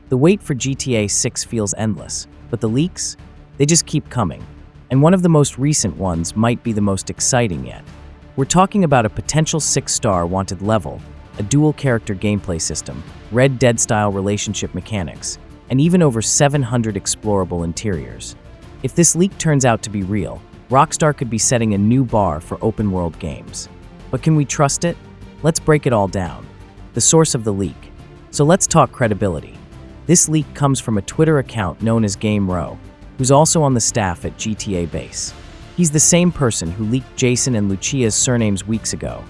The wait for GTA 6 feels endless, but the leaks? They just keep coming. And one of the most recent ones might be the most exciting yet. We're talking about a potential 6-star wanted level, a dual-character gameplay system, Red Dead-style relationship mechanics, and even over 700 explorable interiors. If this leak turns out to be real, Rockstar could be setting a new bar for open-world games. But can we trust it? Let's break it all down. The source of the leak. So let's talk credibility. This leak comes from a Twitter account known as GameRow, who's also on the staff at GTA Base. He's the same person who leaked Jason and Lucia's surnames weeks ago,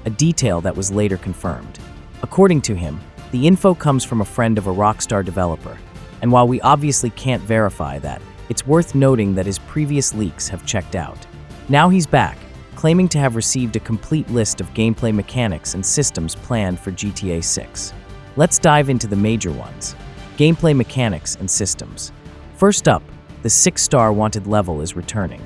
a detail that was later confirmed. According to him, the info comes from a friend of a Rockstar developer, and while we obviously can't verify that, it's worth noting that his previous leaks have checked out. Now he's back, claiming to have received a complete list of gameplay mechanics and systems planned for GTA 6. Let's dive into the major ones. Gameplay mechanics and systems. First up, the 6-star wanted level is returning.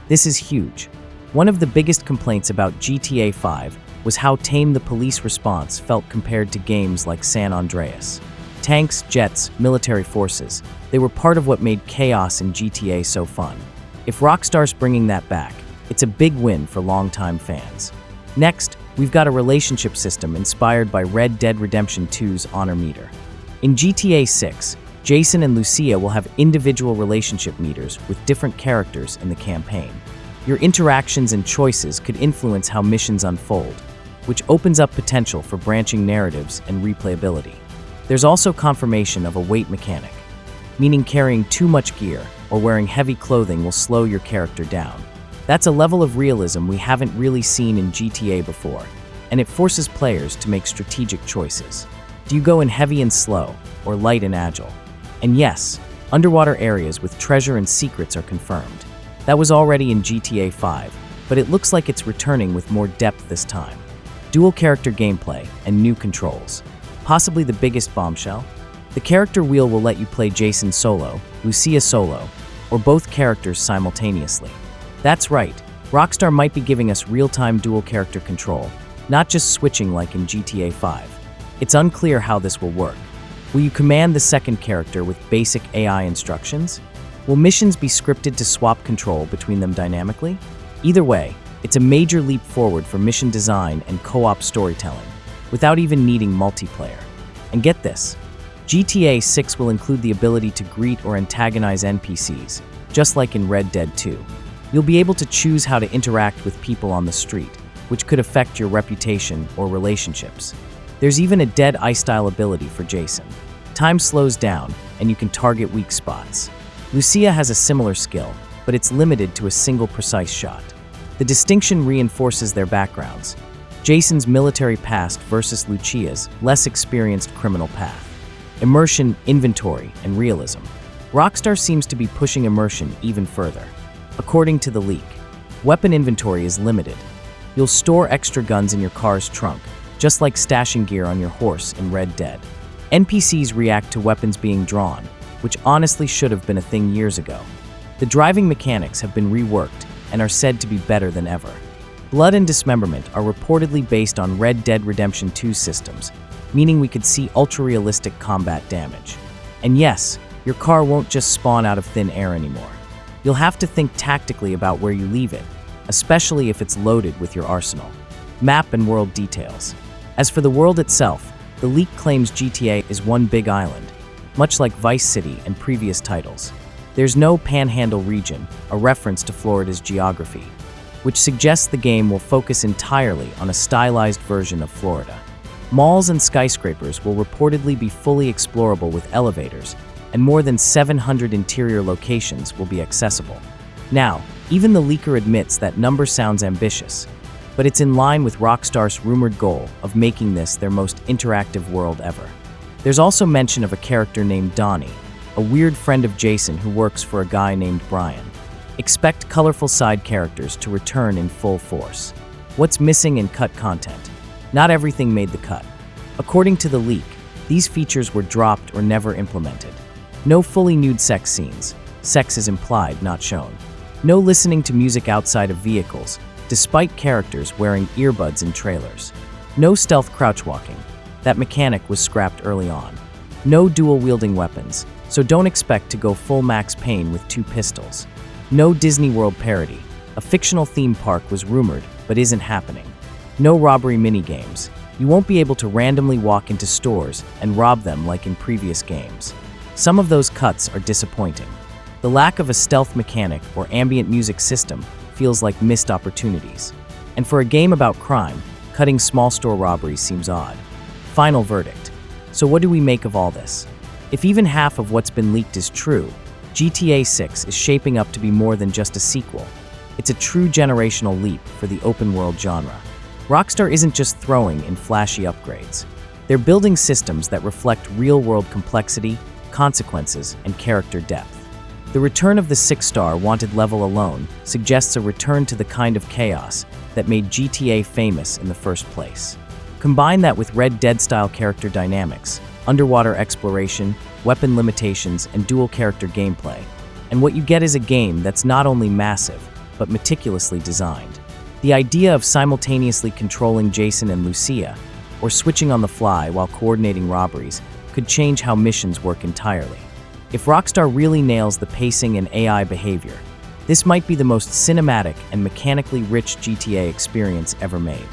This is huge. One of the biggest complaints about GTA 5 was how tame the police response felt compared to games like San Andreas. Tanks, jets, military forces, they were part of what made chaos in GTA so fun. If Rockstar's bringing that back, it's a big win for longtime fans. Next, we've got a relationship system inspired by Red Dead Redemption 2's honor meter. In GTA 6, Jason and Lucia will have individual relationship meters with different characters in the campaign. Your interactions and choices could influence how missions unfold, which opens up potential for branching narratives and replayability. There's also confirmation of a weight mechanic, meaning carrying too much gear or wearing heavy clothing will slow your character down. That's a level of realism we haven't really seen in GTA before, and it forces players to make strategic choices. Do you go in heavy and slow, or light and agile? And yes, underwater areas with treasure and secrets are confirmed. That was already in GTA 5, but it looks like it's returning with more depth this time. Dual character gameplay and new controls. Possibly the biggest bombshell? The character wheel will let you play Jason solo, Lucia solo, or both characters simultaneously. That's right, Rockstar might be giving us real-time dual character control, not just switching like in GTA 5. It's unclear how this will work. Will you command the second character with basic AI instructions? Will missions be scripted to swap control between them dynamically? Either way, it's a major leap forward for mission design and co-op storytelling, without even needing multiplayer. And get this, GTA 6 will include the ability to greet or antagonize NPCs, just like in Red Dead 2. You'll be able to choose how to interact with people on the street, which could affect your reputation or relationships. There's even a dead eye-style ability for Jason. Time slows down, and you can target weak spots. Lucia has a similar skill, but it's limited to a single precise shot. The distinction reinforces their backgrounds. Jason's military past versus Lucia's less experienced criminal path. Immersion, inventory, and realism. Rockstar seems to be pushing immersion even further. According to the leak, weapon inventory is limited. You'll store extra guns in your car's trunk, just like stashing gear on your horse in Red Dead. NPCs react to weapons being drawn, which honestly should have been a thing years ago. The driving mechanics have been reworked and are said to be better than ever. Blood and dismemberment are reportedly based on Red Dead Redemption 2 systems, meaning we could see ultra-realistic combat damage. And yes, your car won't just spawn out of thin air anymore. You'll have to think tactically about where you leave it, especially if it's loaded with your arsenal. Map and world details. As for the world itself, the leak claims GTA is one big island, much like Vice City and previous titles. There's no Panhandle region, a reference to Florida's geography, which suggests the game will focus entirely on a stylized version of Florida. Malls and skyscrapers will reportedly be fully explorable with elevators, and more than 700 interior locations will be accessible. Now, even the leaker admits that number sounds ambitious, but it's in line with Rockstar's rumored goal of making this their most interactive world ever. There's also mention of a character named Donnie, a weird friend of Jason who works for a guy named Brian. Expect colorful side characters to return in full force. What's missing in cut content? Not everything made the cut. According to the leak, these features were dropped or never implemented. No fully nude sex scenes. Sex is implied, not shown. No listening to music outside of vehicles, despite characters wearing earbuds in trailers. No stealth crouch walking. That mechanic was scrapped early on. No dual-wielding weapons, so don't expect to go full Max Payne with 2 pistols. No Disney World parody. A fictional theme park was rumored, but isn't happening. No robbery minigames. You won't be able to randomly walk into stores and rob them like in previous games. Some of those cuts are disappointing. The lack of a stealth mechanic or ambient music system feels like missed opportunities. And for a game about crime, cutting small store robberies seems odd. Final verdict. So what do we make of all this? If even half of what's been leaked is true, GTA 6 is shaping up to be more than just a sequel. It's a true generational leap for the open-world genre. Rockstar isn't just throwing in flashy upgrades. They're building systems that reflect real-world complexity, consequences, and character depth. The return of the 6-star wanted level alone suggests a return to the kind of chaos that made GTA famous in the first place. Combine that with Red Dead-style character dynamics, underwater exploration, weapon limitations, and dual-character gameplay, and what you get is a game that's not only massive, but meticulously designed. The idea of simultaneously controlling Jason and Lucia, or switching on the fly while coordinating robberies, could change how missions work entirely. If Rockstar really nails the pacing and AI behavior, this might be the most cinematic and mechanically rich GTA experience ever made.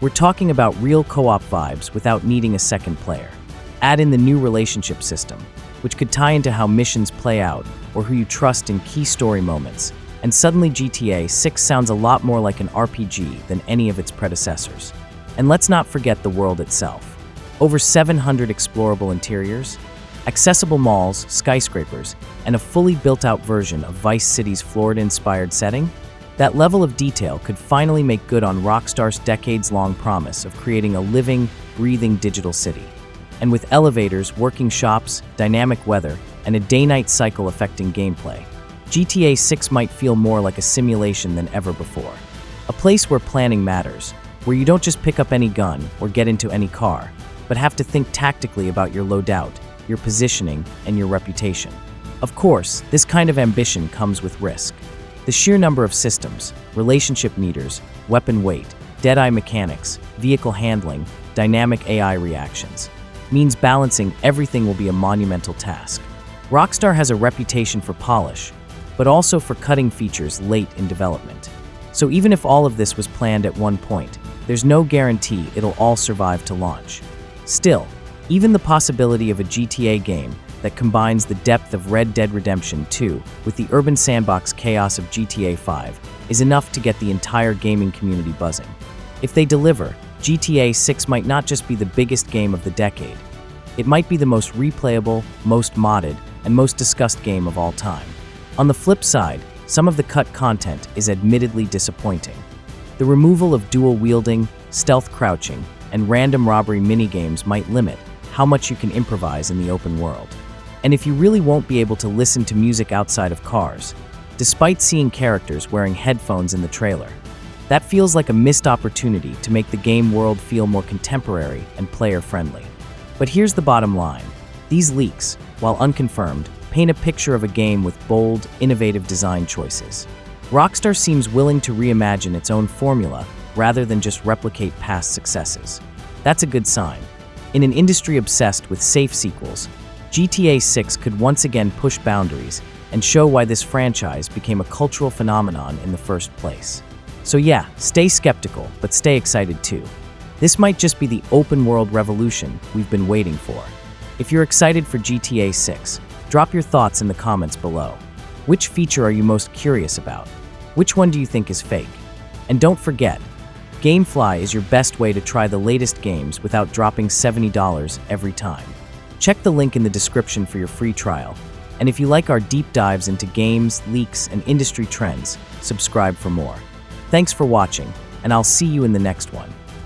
We're talking about real co-op vibes without needing a second player. Add in the new relationship system, which could tie into how missions play out or who you trust in key story moments, and suddenly GTA 6 sounds a lot more like an RPG than any of its predecessors. And let's not forget the world itself. Over 700 explorable interiors, accessible malls, skyscrapers, and a fully built-out version of Vice City's Florida-inspired setting? That level of detail could finally make good on Rockstar's decades-long promise of creating a living, breathing digital city. And with elevators, working shops, dynamic weather, and a day-night cycle affecting gameplay, GTA 6 might feel more like a simulation than ever before. A place where planning matters, where you don't just pick up any gun or get into any car, but have to think tactically about your loadout, your positioning, and your reputation. Of course, this kind of ambition comes with risk. The sheer number of systems, relationship meters, weapon weight, dead-eye mechanics, vehicle handling, dynamic AI reactions, means balancing everything will be a monumental task. Rockstar has a reputation for polish, but also for cutting features late in development. So even if all of this was planned at one point, there's no guarantee it'll all survive to launch. Still, even the possibility of a GTA game that combines the depth of Red Dead Redemption 2 with the urban sandbox chaos of GTA 5 is enough to get the entire gaming community buzzing. If they deliver, GTA 6 might not just be the biggest game of the decade. It might be the most replayable, most modded, and most discussed game of all time. On the flip side, some of the cut content is admittedly disappointing. The removal of dual-wielding, stealth crouching, and random robbery minigames might limit how much you can improvise in the open world. And if you really won't be able to listen to music outside of cars, despite seeing characters wearing headphones in the trailer, that feels like a missed opportunity to make the game world feel more contemporary and player-friendly. But here's the bottom line. These leaks, while unconfirmed, paint a picture of a game with bold, innovative design choices. Rockstar seems willing to reimagine its own formula rather than just replicate past successes. That's a good sign. In an industry obsessed with safe sequels, GTA 6 could once again push boundaries and show why this franchise became a cultural phenomenon in the first place. So yeah, stay skeptical, but stay excited too. This might just be the open-world revolution we've been waiting for. If you're excited for GTA 6, drop your thoughts in the comments below. Which feature are you most curious about? Which one do you think is fake? And don't forget, GameFly is your best way to try the latest games without dropping $70 every time. Check the link in the description for your free trial. And if you like our deep dives into games, leaks, and industry trends, subscribe for more. Thanks for watching, and I'll see you in the next one.